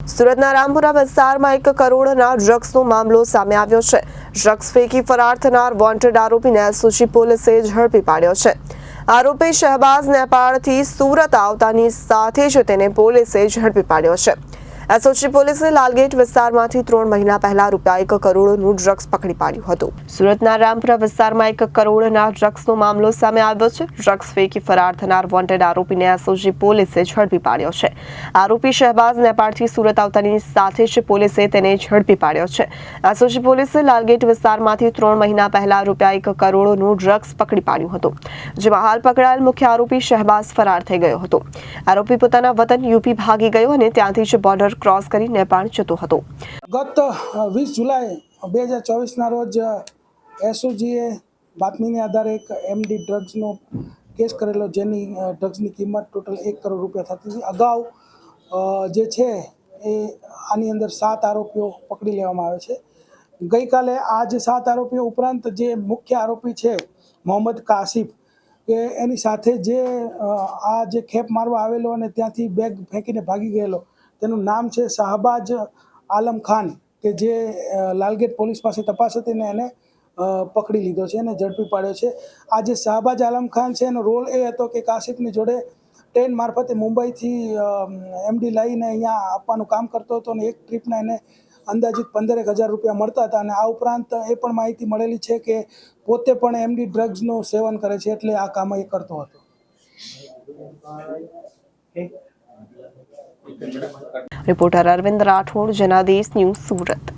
સુરતના રામપુરા વિસ્તારમાં 1 કરોડના ડ્રગ્સનો મામલો સામે આવ્યો છે। ડ્રગ્સ ફેંકી ફરાર થનાર વોન્ટેડ આરોપીને એસઓજી પોલીસે ઝડપી પાડ્યો છે। આરોપી શહેબાઝ નેપાળથી સુરત આવતાની સાથે જ તેને પોલીસે ઝડપી પાડ્યો છે। એસઓજી પોલીસે લાલગેટ વિસ્તારમાંથી 3 મહિના પહેલા રૂપિયા 1 કરોડનું ડ્રગ્સ પકડી પાડ્યું હતું। સુરતના રામપુરા વિસ્તારમાં 1 કરોડના ડ્રગ્સનો મામલો સામે આવ્યો છે। ડ્રગ્સ ફેંકી ફરાર થનાર વોન્ટેડ આરોપીને એસઓજી પોલીસે ઝડપી પાડ્યો છે। આરોપી શહેબાઝ નેપાળથી સુરત આવતાની સાથે જ પોલીસે તેને ઝડપી પાડ્યો છે। એસઓજી પોલીસે લાલગેટ વિસ્તારમાંથી 3 મહિના પહેલા રૂપિયા 1 કરોડનું ડ્રગ્સ પકડી પાડ્યું હતું, જેમાં હાલ પકડાયેલ મુખ્ય આરોપી શહેબાઝ ફરાર થઈ ગયો હતો। આરોપી પોતાના વતન યુપી ભાગી ગયો અને ત્યાંથી જ બોર્ડર ક્રોસ કરી નેપાળ જતો હતો। ગત 20 જુલાઈ 2024ના રોજ એસઓજીએ બાતમીને આધારે એક એમડી ડ્રગ્સનો કેસ કરેલો, જેની ડ્રગ્સની કિંમત ટોટલ 1 કરોડ રૂપિયા થતી હતી। અગાઉ જે છે એ આની અંદર 7 આરોપીઓ પકડી લેવામાં આવે છે। ગઈકાલે આ જે 7 આરોપીઓ ઉપરાંત જે મુખ્ય આરોપી છે મોહમ્મદ કાસિફ, કે એની સાથે જે આ જે ખેપ મારવા આવેલો અને ત્યાંથી બેગ ફેંકીને ભાગી ગયેલો, તેનું નામ છે શાહબાજ આલમ ખાન, કે જે લાલગેટ પોલીસ પાસે તપાસ હતી ને એને પકડી લીધો છે અને ઝડપી પાડ્યો છે। આ જે શાહબાજ આલમ ખાન છે એનો રોલ એ હતો કે કાસિફની જોડે ટ્રેન મારફતે મુંબઈથી એમડી લઈને અહીંયા આપવાનું કામ કરતો હતો અને એક ટ્રીપના એને અંદાજિત 15,000 રૂપિયા મળતા હતા। અને આ ઉપરાંત એ પણ માહિતી મળેલી છે કે પોતે પણ એમડી ડ્રગ્સનું સેવન કરે છે, એટલે આ કામ એ કરતો હતો। Reporter Arvind Rathod, Janadesh news, Surat.